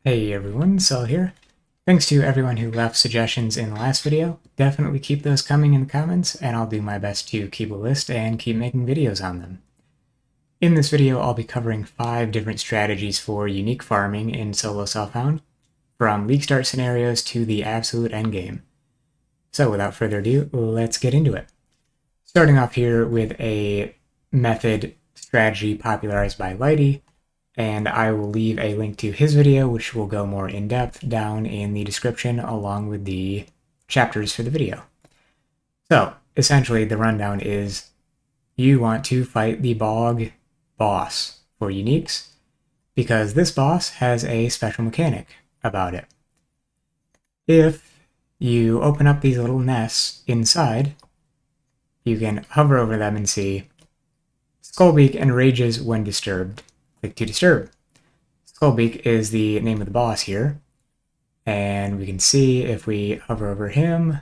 Hey everyone, Cell here. Thanks to everyone who left suggestions in the last video. Definitely keep those coming in the comments, and I'll do my best to keep a list and keep making videos on them. In this video, I'll be covering 5 different strategies for unique farming in solo self-found, from league start scenarios to the absolute endgame. So without further ado, let's get into it. Starting off here with a method strategy popularized by Lighty, and I will leave a link to his video, which will go more in depth, down in the description along with the chapters for the video. So essentially the rundown is you want to fight the bog boss for uniques because this boss has a special mechanic about it. If you open up these little nests inside, you can hover over them and see Skullbeak enrages when disturbed. Click to disturb. Skullbeak is the name of the boss here, and we can see if we hover over him,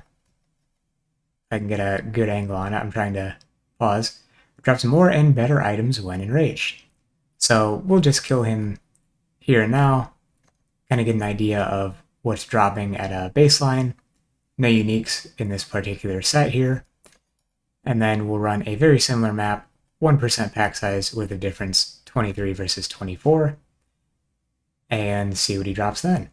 I can get a good angle on it. I'm trying to pause. Drops more and better items when enraged. So we'll just kill him here and now, kind of get an idea of what's dropping at a baseline. No uniques in this particular set here. And then we'll run a very similar map, 1% pack size with a difference 23 versus 24, and see what he drops then.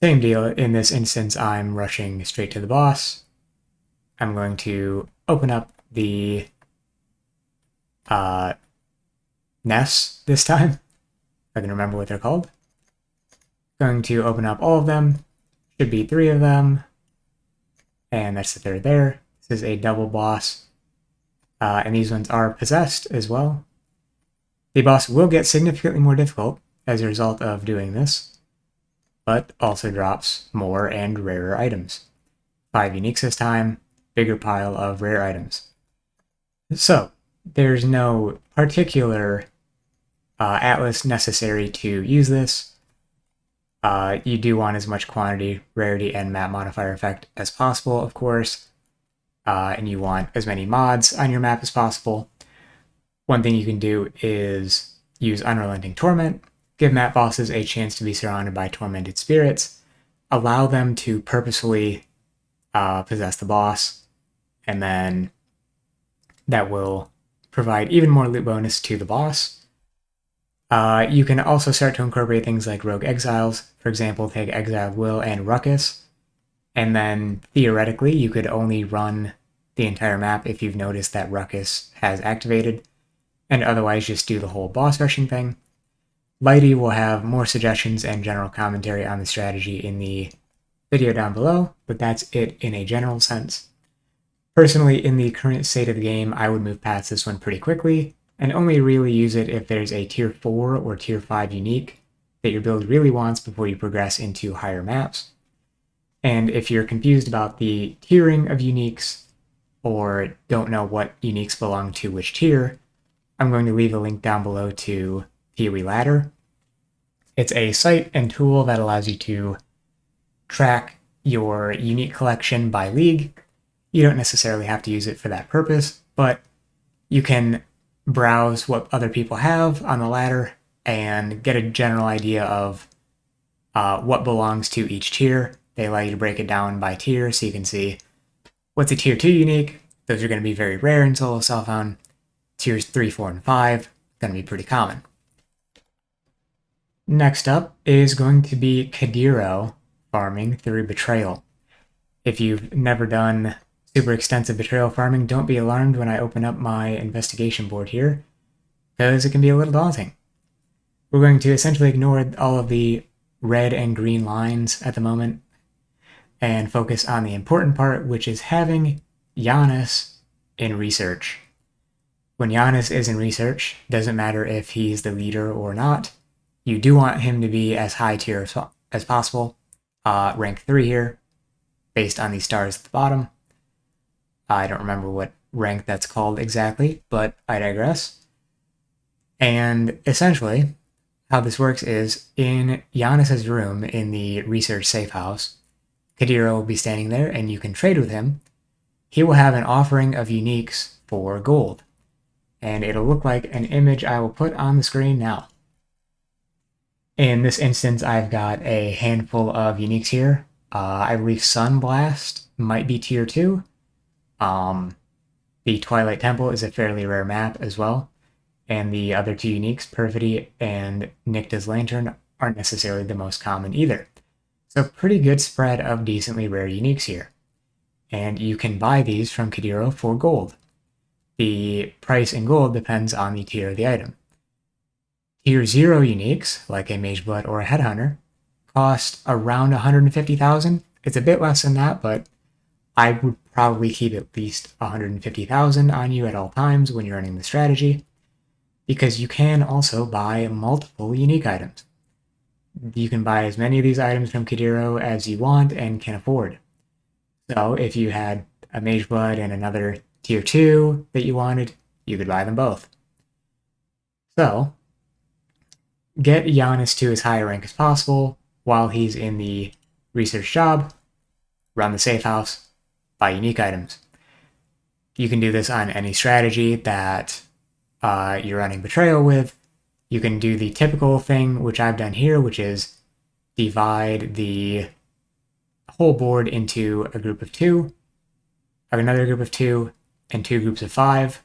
Same deal, in this instance I'm rushing straight to the boss. I'm going to open up the nests this time, if I can remember what they're called. Going to open up all of them, should be 3 of them, and that's the third there. This is a double boss. And these ones are possessed as well. The boss will get significantly more difficult as a result of doing this, but also drops more and rarer items. 5 uniques this time, bigger pile of rare items. So, there's no particular atlas necessary to use this. You do want as much quantity, rarity, and map modifier effect as possible, of course. And you want as many mods on your map as possible. One thing you can do is use Unrelenting Torment, give map bosses a chance to be surrounded by tormented spirits, allow them to purposefully possess the boss, and then that will provide even more loot bonus to the boss. You can also start to incorporate things like Rogue Exiles, for example, take Exile, Will, and Ruckus, and then theoretically you could only run the entire map if you've noticed that Ruckus has activated, and otherwise just do the whole boss rushing thing. Lighty will have more suggestions and general commentary on the strategy in the video down below, but that's it in a general sense. Personally, in the current state of the game, I would move past this one pretty quickly, and only really use it if there's a tier 4 or tier 5 unique that your build really wants before you progress into higher maps. And if you're confused about the tiering of uniques, or don't know what uniques belong to which tier, I'm going to leave a link down below to PoE Ladder. It's a site and tool that allows you to track your unique collection by league. You don't necessarily have to use it for that purpose, but you can browse what other people have on the ladder and get a general idea of what belongs to each tier. They allow you to break it down by tier, so you can see what's a tier 2 unique. Those are going to be very rare in solo self-found. Tiers 3, 4, and 5 going to be pretty common. Next up is going to be Cadiro farming through Betrayal. If you've never done super extensive Betrayal farming, don't be alarmed when I open up my investigation board here, because it can be a little daunting. We're going to essentially ignore all of the red and green lines at the moment and focus on the important part, which is having Giannis in research. When Giannis is in research, doesn't matter if he's the leader or not, you do want him to be as high tier as possible. Rank 3 here, based on these stars at the bottom. I don't remember what rank that's called exactly, but I digress. And essentially, how this works is in Giannis's room in the research safe house, Cadiro will be standing there and you can trade with him. He will have an offering of uniques for gold, and it'll look like an image I will put on the screen now. In this instance, I've got a handful of uniques here. I believe Sunblast might be tier 2. The Twilight Temple is a fairly rare map as well. And the other two uniques, Perfidy and Nycta's Lantern, aren't necessarily the most common either. So pretty good spread of decently rare uniques here. And you can buy these from Cadiro for gold. The price in gold depends on the tier of the item. Tier 0 uniques, like a Mageblood or a Headhunter, cost around 150,000. It's a bit less than that, but I would probably keep at least 150,000 on you at all times when you're running the strategy, because you can also buy multiple unique items. You can buy as many of these items from Cadiro as you want and can afford. So if you had a Mageblood and another tier 2 that you wanted, you could buy them both. So get Giannis to as high a rank as possible while he's in the research job, run the safe house, buy unique items. You can do this on any strategy that you're running Betrayal with. You can do the typical thing, which I've done here, which is divide the whole board into a group of 2, another group of 2, and 2 groups of 5,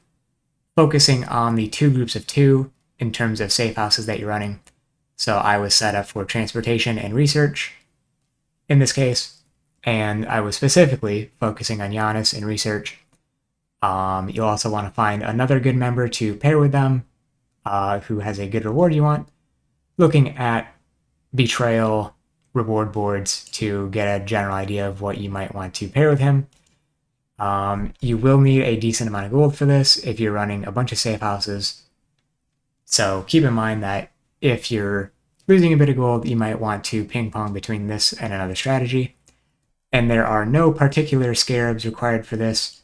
focusing on the 2 groups of 2 in terms of safe houses that you're running. So I was set up for transportation and research in this case, and I was specifically focusing on Giannis and research. You'll also want to find another good member to pair with them who has a good reward you want, looking at Betrayal reward boards to get a general idea of what you might want to pair with him. You will need a decent amount of gold for this if you're running a bunch of safe houses. So keep in mind that if you're losing a bit of gold, you might want to ping pong between this and another strategy. And there are no particular scarabs required for this.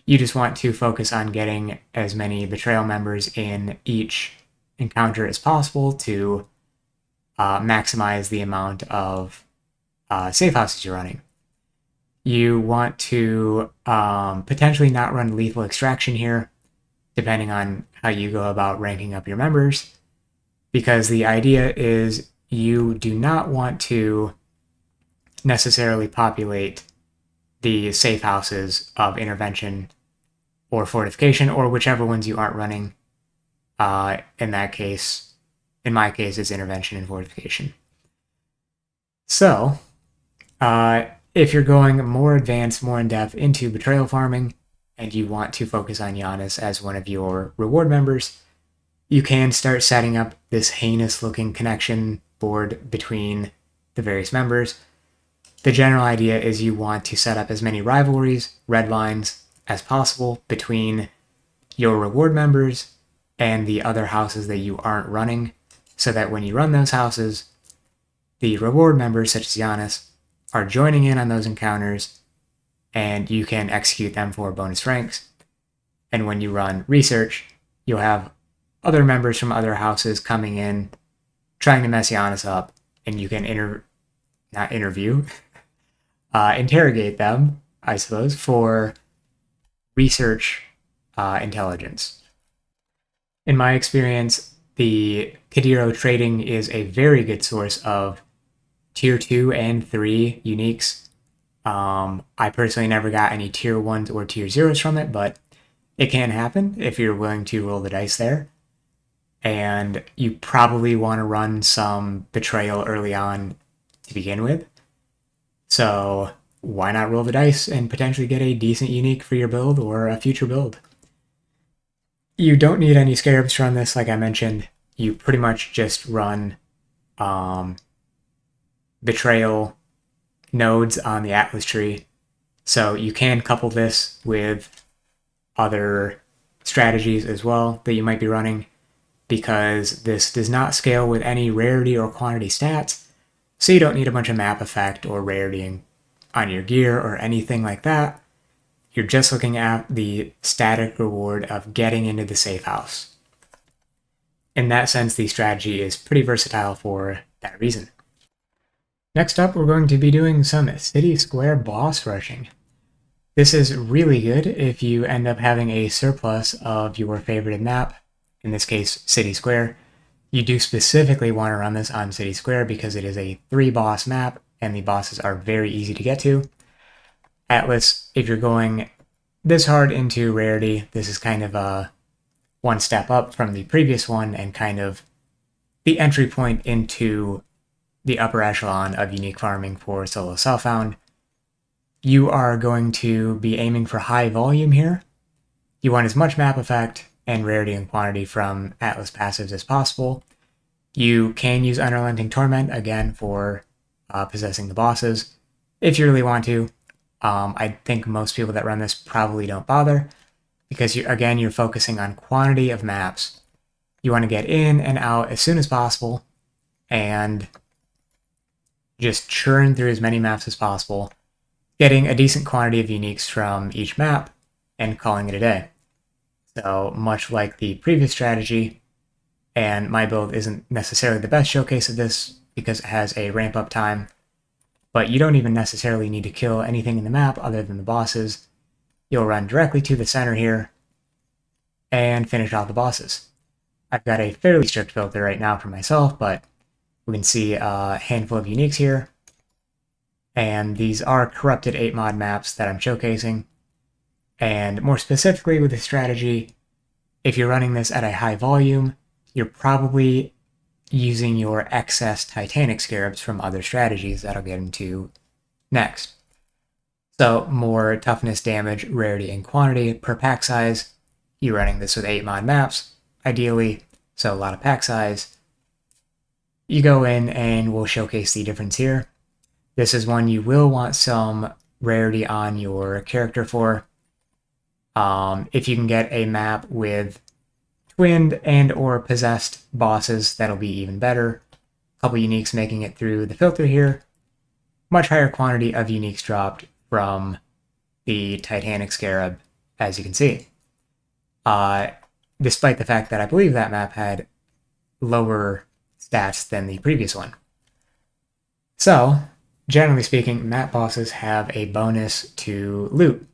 You just want to focus on getting as many Betrayal members in each encounter as possible to maximize the amount of safe houses you're running. You want to potentially not run lethal extraction here, depending on how you go about ranking up your members, because the idea is you do not want to necessarily populate the safe houses of intervention or fortification, or whichever ones you aren't running. In that case, in my case, it's intervention and fortification. So, if you're going more advanced, more in-depth into Betrayal farming, and you want to focus on Giannis as one of your reward members, you can start setting up this heinous-looking connection board between the various members. The general idea is you want to set up as many rivalries, red lines, as possible between your reward members and the other houses that you aren't running, so that when you run those houses, the reward members, such as Giannis, are joining in on those encounters, and you can execute them for bonus ranks. And when you run research, you'll have other members from other houses coming in, trying to mess Giannis up, and you can interrogate them, I suppose, for research intelligence. In my experience, the Cadiro trading is a very good source of tier 2 and 3 uniques. I personally never got any tier 1s or tier 0s from it, but it can happen if you're willing to roll the dice there. And you probably want to run some Betrayal early on to begin with. So why not roll the dice and potentially get a decent unique for your build or a future build? You don't need any scarabs to run this, like I mentioned. You pretty much just run Betrayal nodes on the Atlas tree. So you can couple this with other strategies as well that you might be running, because this does not scale with any rarity or quantity stats, so you don't need a bunch of map effect or rarity on your gear or anything like that. You're just looking at the static reward of getting into the safe house. In that sense, the strategy is pretty versatile for that reason. Next up, we're going to be doing some city square boss rushing. This is really good if you end up having a surplus of your favorited map, in this case, City Square, You do specifically want to run this on City Square because it is a 3-boss map and the bosses are very easy to get to. Atlas, if you're going this hard into rarity, this is kind of a one step up from the previous one and kind of the entry point into the upper echelon of unique farming for solo self-found. You are going to be aiming for high volume here. You want as much map effect and rarity and quantity from Atlas passives as possible. You can use Unrelenting Torment, again, for possessing the bosses, if you really want to. I think most people that run this probably don't bother, because you're focusing on quantity of maps. You want to get in and out as soon as possible, and just churn through as many maps as possible, getting a decent quantity of uniques from each map, and calling it a day. So much like the previous strategy, and my build isn't necessarily the best showcase of this because it has a ramp up time, but you don't even necessarily need to kill anything in the map other than the bosses. You'll run directly to the center here and finish off the bosses. I've got a fairly strict filter right now for myself, but we can see a handful of uniques here. And these are corrupted 8 mod maps that I'm showcasing. And more specifically with this strategy, if you're running this at a high volume, you're probably using your excess Titanic Scarabs from other strategies that I'll get into next. So more toughness, damage, rarity, and quantity per pack size. You're running this with 8 mod maps, ideally, so a lot of pack size. You go in and we'll showcase the difference here. This is one you will want some rarity on your character for. If you can get a map with twinned and or possessed bosses, that'll be even better. A couple uniques making it through the filter here. Much higher quantity of uniques dropped from the Titanic Scarab, as you can see. Despite the fact that I believe that map had lower stats than the previous one. So, generally speaking, map bosses have a bonus to loot.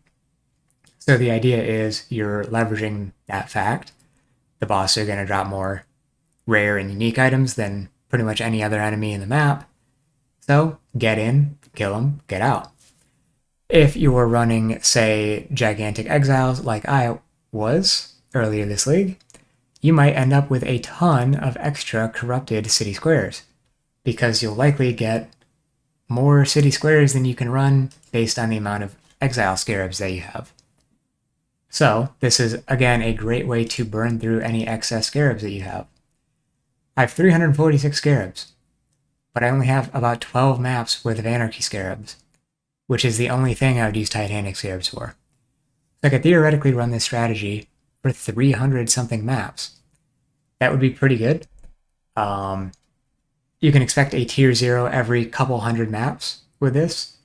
So the idea is you're leveraging that fact. The bosses are going to drop more rare and unique items than pretty much any other enemy in the map. So get in, kill them, get out. If you were running, say, gigantic Exiles like I was earlier this league, you might end up with a ton of extra corrupted city squares, because you'll likely get more city squares than you can run based on the amount of Exile Scarabs that you have. So this is, again, a great way to burn through any excess Scarabs that you have. I have 346 Scarabs, but I only have about 12 maps worth of Anarchy Scarabs, which is the only thing I would use Titanic Scarabs for. So I could theoretically run this strategy for 300-something maps. That would be pretty good. You can expect a tier 0 every couple hundred maps with this.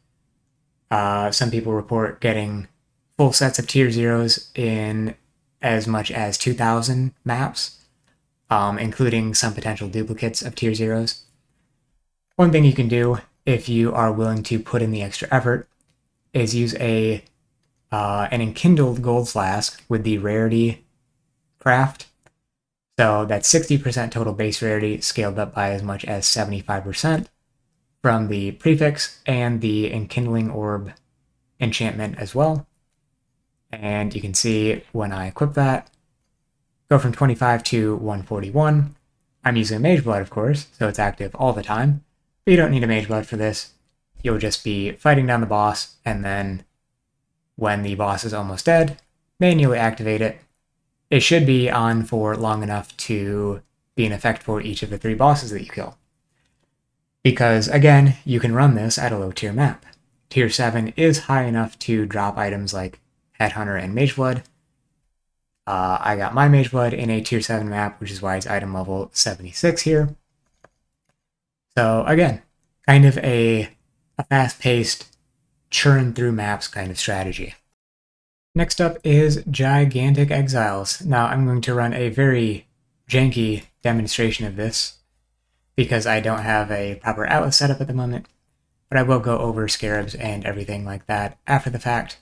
Some people report getting full sets of tier 0s in as much as 2,000 maps, including some potential duplicates of tier 0s. One thing you can do, if you are willing to put in the extra effort, is use an enkindled gold flask with the rarity craft. So that's 60% total base rarity, scaled up by as much as 75% from the prefix and the enkindling orb enchantment as well. And you can see when I equip that, go from 25 to 141. I'm using Mage Blood, of course, so it's active all the time. But you don't need a Mage Blood for this. You'll just be fighting down the boss, and then when the boss is almost dead, manually activate it. It should be on for long enough to be an effect for each of the 3 bosses that you kill. Because, again, you can run this at a low tier map. Tier 7 is high enough to drop items like Headhunter and Mage Blood. I got my Mage Blood in a tier 7 map, which is why it's item level 76 here. So again, kind of a fast-paced, churn through maps kind of strategy. Next up is Gigantic Exiles. Now I'm going to run a very janky demonstration of this because I don't have a proper Atlas setup at the moment, but I will go over Scarabs and everything like that after the fact.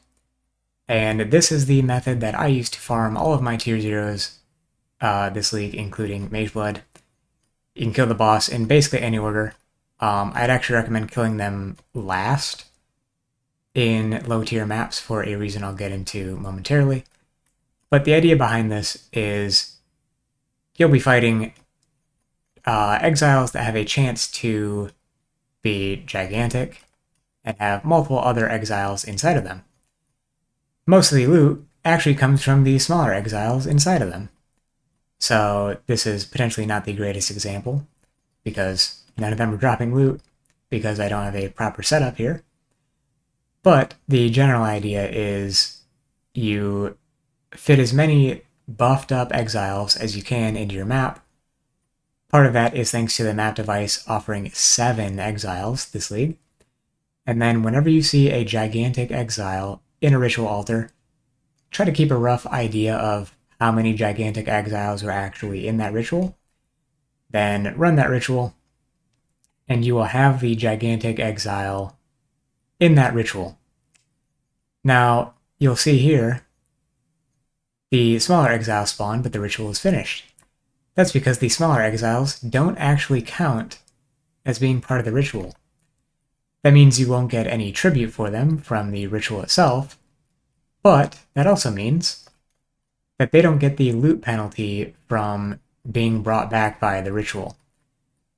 And this is the method that I use to farm all of my tier 0s this league, including Mage Blood. You can kill the boss in basically any order. I'd actually recommend killing them last in low tier maps for a reason I'll get into momentarily. But the idea behind this is you'll be fighting exiles that have a chance to be gigantic and have multiple other exiles inside of them. Most of the loot actually comes from the smaller exiles inside of them. So this is potentially not the greatest example, because none of them are dropping loot, because I don't have a proper setup here. But the general idea is you fit as many buffed up exiles as you can into your map. Part of that is thanks to the map device offering 7 exiles this league. And then whenever you see a gigantic exile in a ritual altar, try to keep a rough idea of how many gigantic exiles are actually in that ritual. Then run that ritual, and you will have the gigantic exile in that ritual. Now, you'll see here, the smaller exiles spawn, but the ritual is finished. That's because the smaller exiles don't actually count as being part of the ritual. That means you won't get any tribute for them from the ritual itself, but that also means that they don't get the loot penalty from being brought back by the ritual.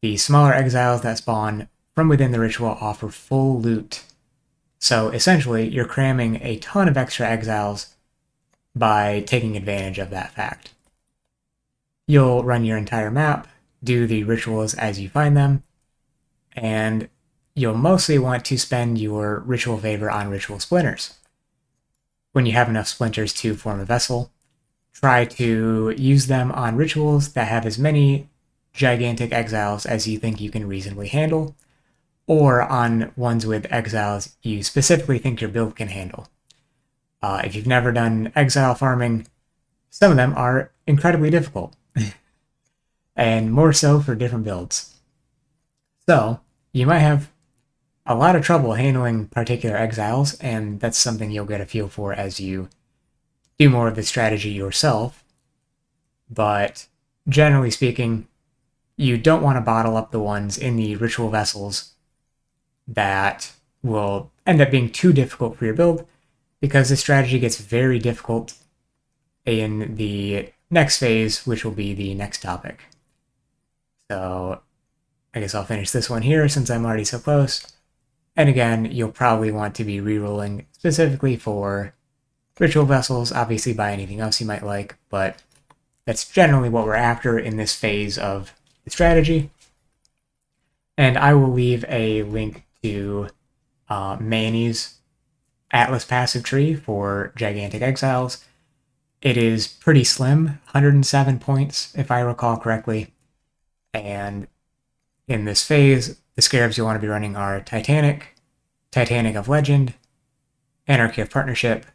The smaller exiles that spawn from within the ritual offer full loot. So essentially, you're cramming a ton of extra exiles by taking advantage of that fact. You'll run your entire map, do the rituals as you find them, and you'll mostly want to spend your ritual favor on ritual splinters. When you have enough splinters to form a vessel, try to use them on rituals that have as many gigantic exiles as you think you can reasonably handle, or on ones with exiles you specifically think your build can handle. If you've never done exile farming, some of them are incredibly difficult, and more so for different builds. So, you might have a lot of trouble handling particular exiles, and that's something you'll get a feel for as you do more of the strategy yourself. But generally speaking, you don't want to bottle up the ones in the ritual vessels that will end up being too difficult for your build, because the strategy gets very difficult in the next phase, which will be the next topic. So I guess I'll finish this one here since I'm already so close. And again, you'll probably want to be rerolling specifically for ritual vessels. Obviously buy anything else you might like, but that's generally what we're after in this phase of the strategy. And I will leave a link to Manny's Atlas passive tree for gigantic exiles. It is pretty slim, 107 points if I recall correctly. And in this phase, the scarabs you want to be running are Titanic, Titanic of Legend, Anarchy of Partnership,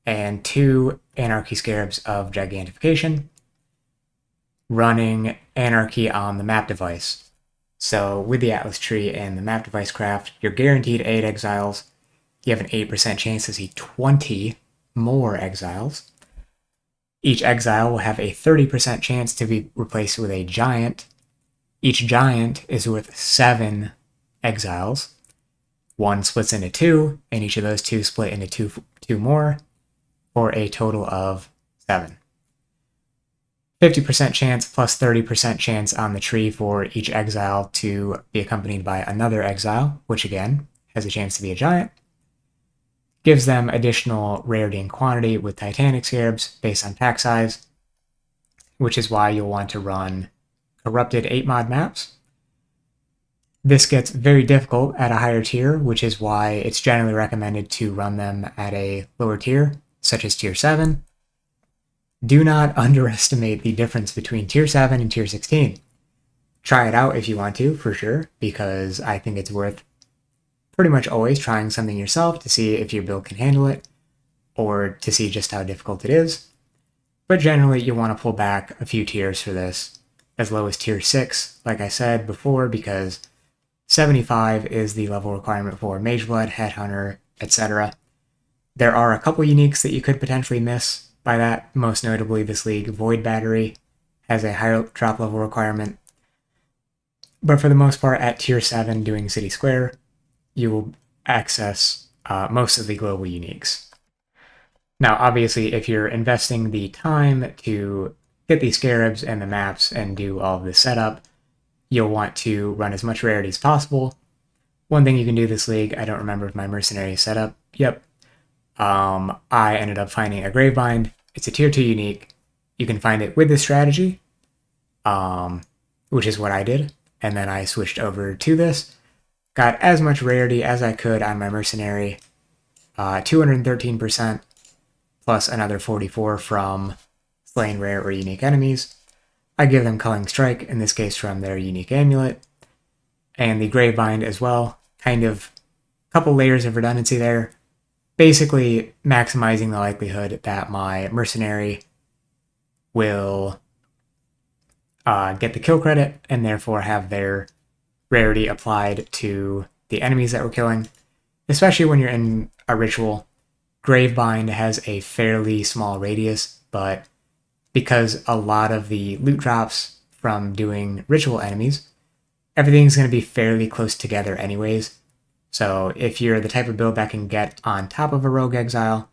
and 2 Anarchy scarabs of Gigantification, running Anarchy on the map device. So with the Atlas tree and the map device craft, you're guaranteed 8 exiles. You have an 8% chance to see 20 more exiles. Each exile will have a 30% chance to be replaced with a giant. Each giant is worth 7 exiles. 1 splits into 2, and each of those 2 split into 2 more, for a total of 7. 50% chance plus 30% chance on the tree for each exile to be accompanied by another exile, which again has a chance to be a giant. Gives them additional rarity and quantity with Titanic scarabs based on pack size, which is why you'll want to run corrupted 8-mod maps. This gets very difficult at a higher tier, which is why it's generally recommended to run them at a lower tier, such as tier 7. Do not underestimate the difference between tier 7 and tier 16. Try it out if you want to, for sure, because I think it's worth pretty much always trying something yourself to see if your build can handle it, or to see just how difficult it is. But generally, you want to pull back a few tiers for this, as low as tier 6, like I said before, because 75 is the level requirement for Mageblood, Headhunter, etc. There are a couple uniques that you could potentially miss by that, most notably this league, Void Battery has a higher drop level requirement. But for the most part, at tier 7 doing City Square, you will access most of the global uniques. Now, obviously, if you're investing the time to get these scarabs and the maps and do all of this setup, you'll want to run as much rarity as possible. One thing you can do this league, I don't remember if my mercenary is set up. Yep. I ended up finding a Gravebind. It's a tier 2 unique. You can find it with this strategy, which is what I did. And then I switched over to this. Got as much rarity as I could on my mercenary. 213%, plus another 44 from slaying rare or unique enemies. I give them Culling Strike, in this case from their unique amulet. And the Gravebind as well. Kind of a couple layers of redundancy there. Basically maximizing the likelihood that my mercenary will get the kill credit and therefore have their rarity applied to the enemies that we're killing. Especially when you're in a ritual. Gravebind has a fairly small radius, but because a lot of the loot drops from doing ritual enemies, everything's going to be fairly close together anyways. So if you're the type of build that can get on top of a rogue exile,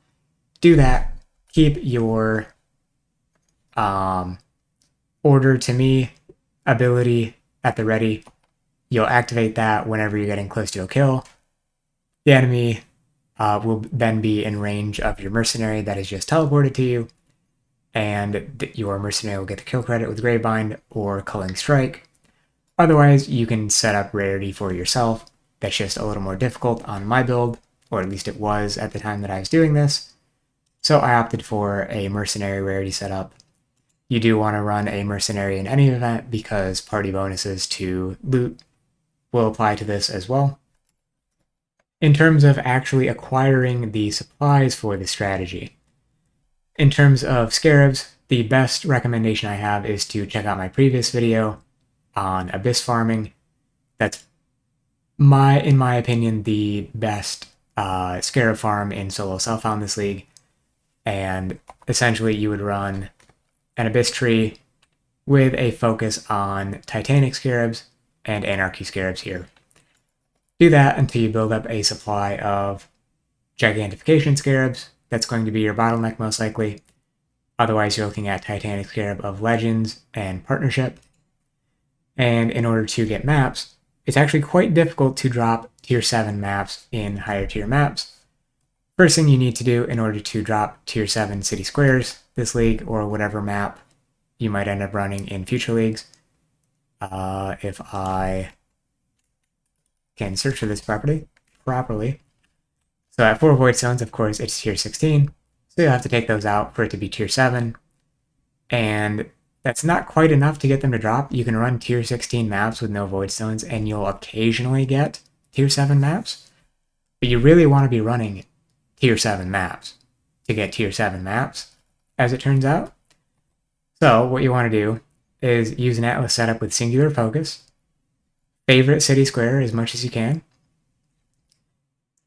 do that. Keep your order to me ability at the ready. You'll activate that whenever you're getting close to a kill. The enemy will then be in range of your mercenary that is just teleported to you, and your mercenary will get the kill credit with Gravebind or Culling Strike. Otherwise, you can set up rarity for yourself. That's just a little more difficult on my build, or at least it was at the time that I was doing this. So I opted for a mercenary rarity setup. You do want to run a mercenary in any event because party bonuses to loot will apply to this as well. In terms of actually acquiring the supplies for the strategy, in terms of scarabs, the best recommendation I have is to check out my previous video on abyss farming. That's in my opinion, the best scarab farm in solo self on this league. And essentially you would run an abyss tree with a focus on titanic scarabs and anarchy scarabs here. Do that until you build up a supply of gigantification scarabs. That's going to be your bottleneck most likely. Otherwise, you're looking at titanic scarab of legends and partnership. And in order to get maps, it's actually quite difficult to drop tier 7 maps in higher tier maps. First thing you need to do in order to drop tier 7 city squares this league, or whatever map you might end up running in future leagues. If I can search for this properly. So at 4 void stones, of course, it's tier 16. So you'll have to take those out for it to be tier 7. And that's not quite enough to get them to drop. You can run tier 16 maps with no void stones, and you'll occasionally get tier 7 maps. But you really want to be running tier 7 maps to get tier 7 maps, as it turns out. So what you want to do is use an Atlas setup with singular focus. Favorite city square as much as you can.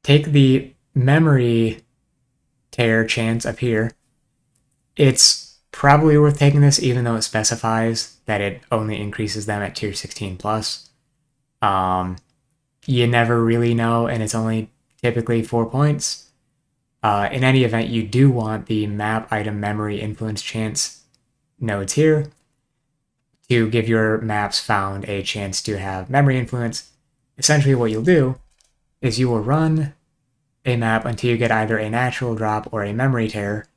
Take the memory tear chance up here. It's probably worth taking this, even though it specifies that it only increases them at tier 16 plus. You never really know, and it's only typically 4 points. In any event, you do want the map item memory influence chance nodes here to give your maps found a chance to have memory influence. Essentially what you'll do is you will run a map until you get either a natural drop or a memory tear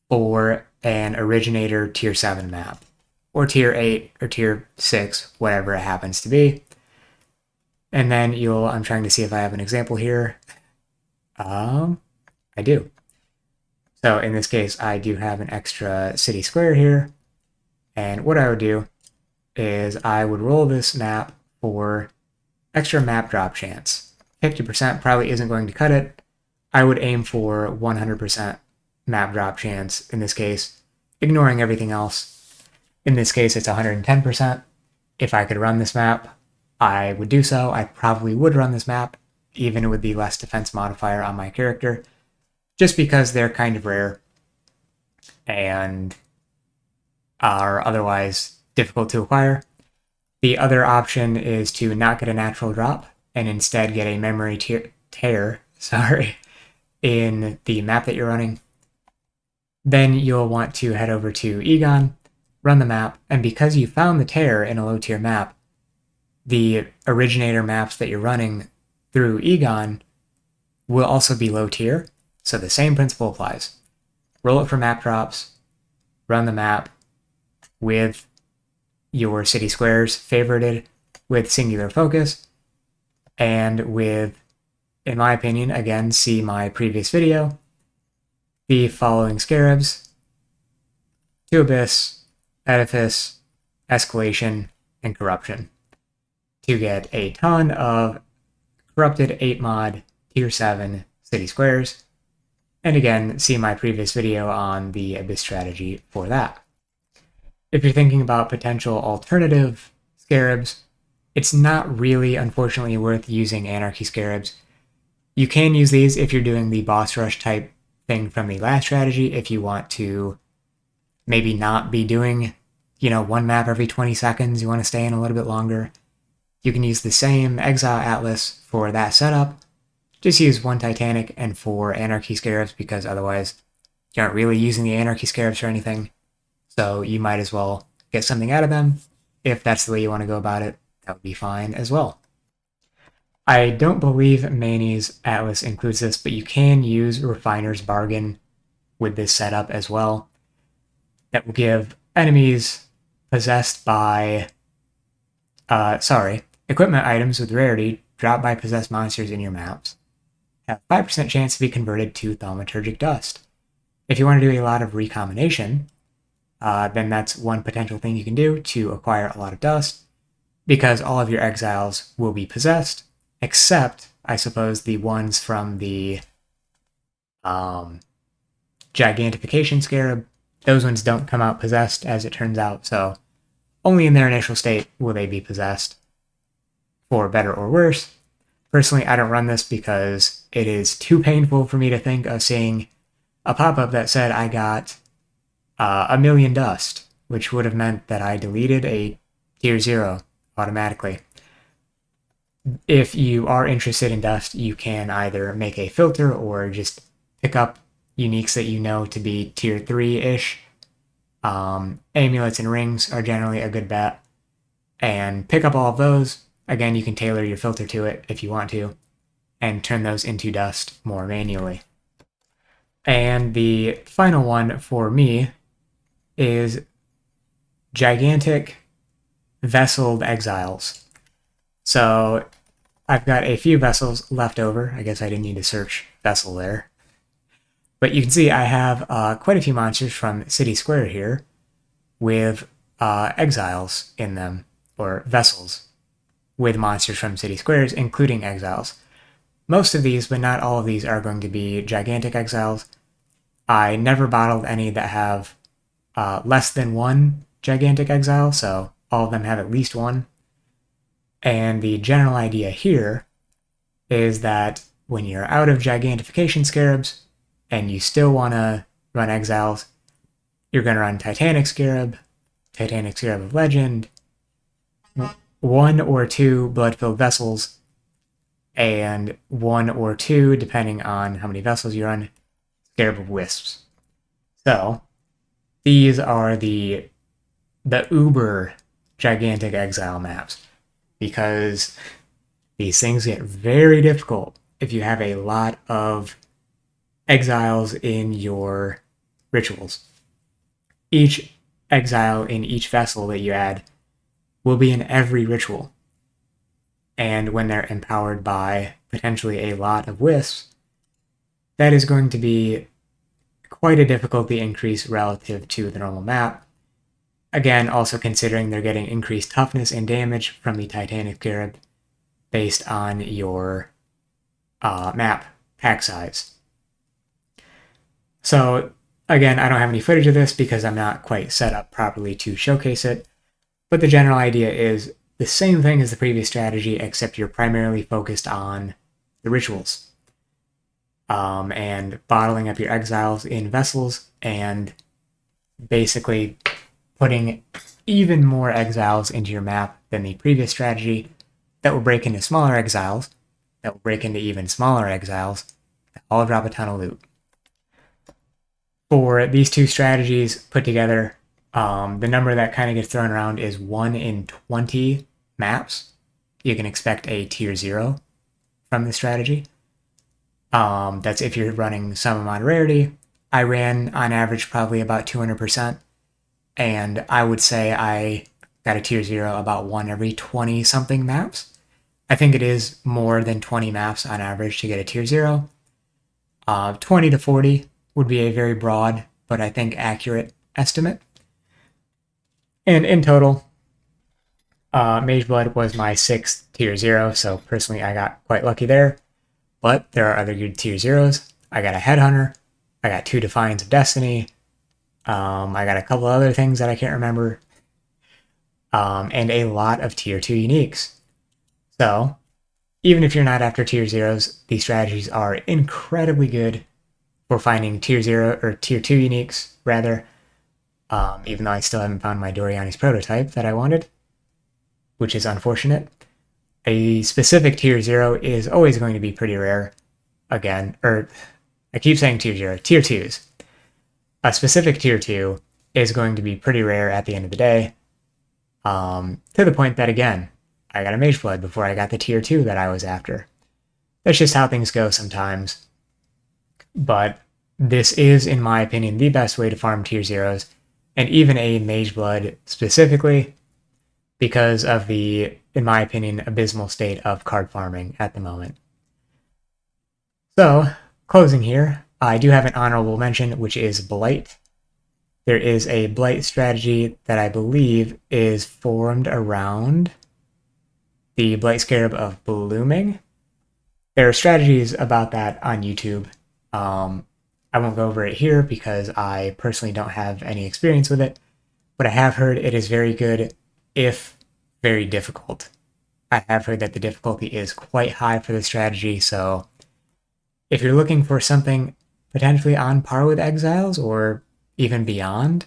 for an originator tier 7 map, or tier 8 or tier 6, whatever it happens to be. And then I'm trying to see if I have an example here. I do. So in this case, I do have an extra city square here. And what I would do is I would roll this map for extra map drop chance. 50% probably isn't going to cut it. I would aim for 100% map drop chance in this case, ignoring everything else. In this case, it's 110%. If I could run this map, I would do so. I probably would run this map, even with the less defense modifier on my character, just because they're kind of rare and are otherwise difficult to acquire. The other option is to not get a natural drop and instead get a memory tear in the map that you're running. Then you'll want to head over to Egon, run the map, and because you found the tear in a low tier map, the originator maps that you're running through Egon will also be low tier, so the same principle applies. Roll it for map drops, run the map with your city squares favorited with singular focus, and with, in my opinion, again, see my previous video, the following scarabs: to Abyss, Edifice, Escalation, and Corruption, to get a ton of corrupted 8 mod tier 7 city squares. And again, see my previous video on the Abyss strategy for that. If you're thinking about potential alternative scarabs, it's not really, unfortunately, worth using Anarchy scarabs. You can use these if you're doing the boss rush type thing from the last strategy, if you want to maybe not be doing, one map every 20 seconds, you want to stay in a little bit longer. You can use the same Exile Atlas for that setup. Just use 1 Titanic and 4 Anarchy scarabs, because otherwise you aren't really using the Anarchy scarabs for anything. So you might as well get something out of them. If that's the way you want to go about it, that would be fine as well. I don't believe Manny's Atlas includes this, but you can use Refiner's Bargain with this setup as well. That will give enemies possessed by, equipment items with rarity dropped by possessed monsters in your maps have 5% chance to be converted to Thaumaturgic Dust. If you want to do a lot of recombination, then that's one potential thing you can do to acquire a lot of dust, because all of your exiles will be possessed, except, I suppose, the ones from the Gigantification Scarab. Those ones don't come out possessed, as it turns out, so only in their initial state will they be possessed, for better or worse. Personally, I don't run this because it is too painful for me to think of seeing a pop-up that said I got 1,000,000 dust, which would have meant that I deleted a tier 0 automatically. If you are interested in dust, you can either make a filter or just pick up uniques that you know to be tier 3-ish. Amulets and rings are generally a good bet, and pick up all of those. Again, you can tailor your filter to it if you want to, and turn those into dust more manually. And the final one for me is gigantic vesseled exiles. So I've got a few vessels left over. I guess I didn't need to search vessel there. But you can see I have quite a few monsters from City Square here with exiles in them, or vessels with monsters from City Squares, including exiles. Most of these, but not all of these, are going to be gigantic exiles. I never bottled any that have less than 1 gigantic exile, so all of them have at least 1. And the general idea here is that when you're out of Gigantification Scarabs and you still want to run exiles, you're going to run Titanic Scarab of Legend, 1 or 2 blood-filled vessels, and 1 or 2, depending on how many vessels you run, Scarab of Wisps. So these are the uber gigantic exile maps, because these things get very difficult if you have a lot of exiles in your rituals. Each exile in each vessel that you add will be in every ritual, and when they're empowered by potentially a lot of wisps, that is going to be quite a difficulty increase relative to the normal map. Again, also considering they're getting increased toughness and damage from the Titanic Scarab based on your map pack size. So again, I don't have any footage of this because I'm not quite set up properly to showcase it, but the general idea is the same thing as the previous strategy, except you're primarily focused on the rituals, and bottling up your exiles in vessels, and basically putting even more exiles into your map than the previous strategy, that will break into smaller exiles, that will break into even smaller exiles, that all drop a ton of loot. For these two strategies put together, the number that kind of gets thrown around is 1 in 20 maps. You can expect a tier 0 from this strategy. That's if you're running some amount of rarity. I ran on average probably about 200%, and I would say I got a tier 0 about 1 every 20 something maps. I think it is more than 20 maps on average to get a tier 0. 20 to 40 would be a very broad, but I think accurate estimate. And in total, Mageblood was my 6th tier 0, so personally I got quite lucky there. But there are other good tier 0s. I got a Headhunter, I got 2 Defiance of Destiny, I got a couple other things that I can't remember, and a lot of tier 2 uniques. So, even if you're not after tier 0s, these strategies are incredibly good for finding tier 0 or tier 2 uniques, rather, even though I still haven't found my Doriani's prototype that I wanted, which is unfortunate. A specific tier 0 is always going to be pretty rare, again, or I keep saying tier 0, tier 2s. A specific tier 2 is going to be pretty rare at the end of the day, to the point that, again, I got a Mageblood before I got the tier 2 that I was after. That's just how things go sometimes. But this is, in my opinion, the best way to farm tier 0s, and even a Mageblood specifically, because of the, in my opinion, abysmal state of card farming at the moment. So, closing here, I do have an honorable mention, which is Blight. There is a Blight strategy that I believe is formed around the Blight Scarab of Blooming. There are strategies about that on YouTube. I won't go over it here because I personally don't have any experience with it, but I have heard it is very good, if very difficult. I have heard that the difficulty is quite high for the strategy, so if you're looking for something potentially on par with Exiles or even beyond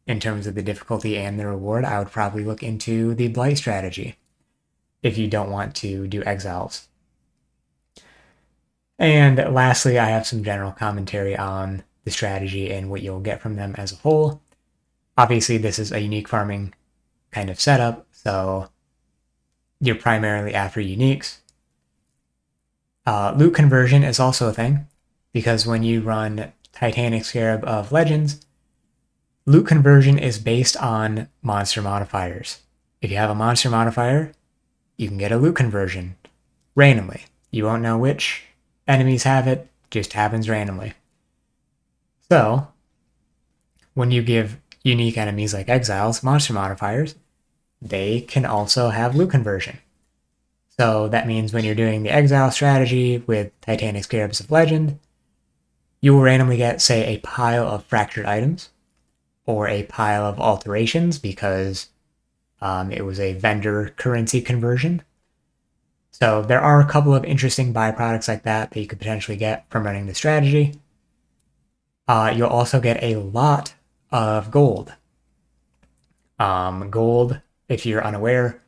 in terms of the difficulty and the reward, I would probably look into the Blight strategy if you don't want to do Exiles. And lastly, I have some general commentary on the strategy and what you'll get from them as a whole. Obviously, this is a unique farming kind of setup, so you're primarily after uniques. Loot conversion is also a thing, because when you run Titanic Scarab of Legends, loot conversion is based on monster modifiers. If you have a monster modifier, you can get a loot conversion randomly. You won't know which enemies have it, just happens randomly. So, when you give unique enemies like Exiles monster modifiers, they can also have loot conversion. So that means when you're doing the Exile strategy with Titanic Scarabs of Legend, you will randomly get, say, a pile of fractured items, or a pile of alterations because it was a vendor currency conversion. So there are a couple of interesting byproducts like that you could potentially get from running the strategy. You'll also get a lot of gold. Gold, if you're unaware,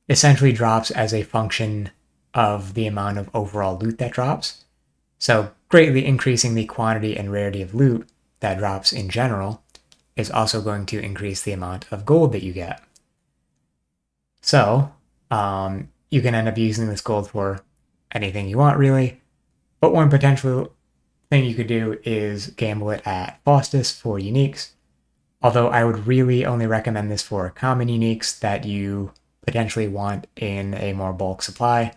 essentially drops as a function of the amount of overall loot that drops. So greatly increasing the quantity and rarity of loot that drops in general is also going to increase the amount of gold that you get. So, you can end up using this gold for anything you want, really. But one potential thing you could do is gamble it at Faustus for uniques. Although I would really only recommend this for common uniques that you potentially want in a more bulk supply.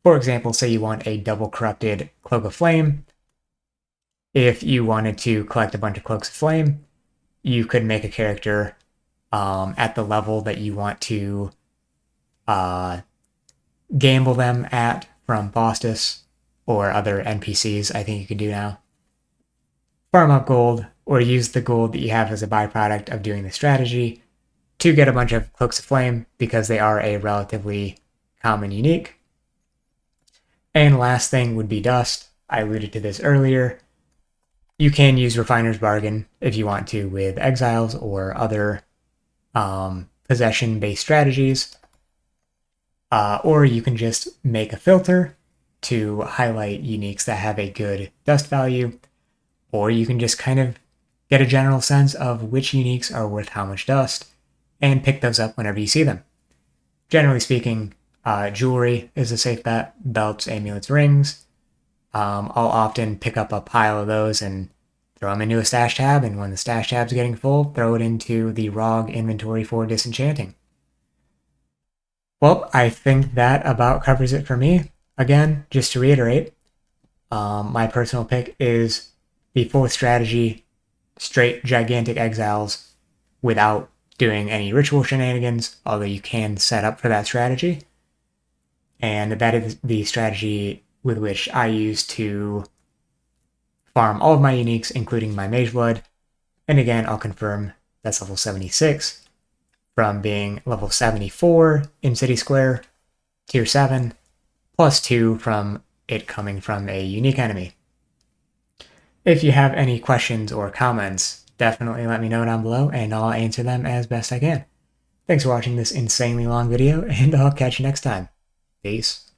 For example, say you want a double corrupted Cloak of Flame. If you wanted to collect a bunch of Cloaks of Flame, you could make a character at the level that you want to gamble them at from Faustus or other NPCs, I think you could do now. Farm up gold, or use the gold that you have as a byproduct of doing the strategy to get a bunch of Cloaks of Flame, because they are a relatively common unique. And last thing would be Dust. I alluded to this earlier. You can use Refiner's Bargain if you want to with Exiles or other possession-based strategies, or you can just make a filter to highlight uniques that have a good dust value, or you can just kind of get a general sense of which uniques are worth how much dust and pick those up whenever you see them. Generally speaking, jewelry is a safe bet, belts, amulets, rings. I'll often pick up a pile of those and throw them into a stash tab, and when the stash tab's getting full, throw it into the ROG inventory for disenchanting. Well, I think that about covers it for me. Again, just to reiterate, my personal pick is the fourth strategy, straight gigantic exiles without doing any ritual shenanigans, although you can set up for that strategy. And that is the strategy with which I use to farm all of my uniques, including my Mage Blood. And again, I'll confirm that's level 76 from being level 74 in City Square, tier 7, plus 2 from it coming from a unique enemy. If you have any questions or comments, definitely let me know down below and I'll answer them as best I can. Thanks for watching this insanely long video, and I'll catch you next time. Peace.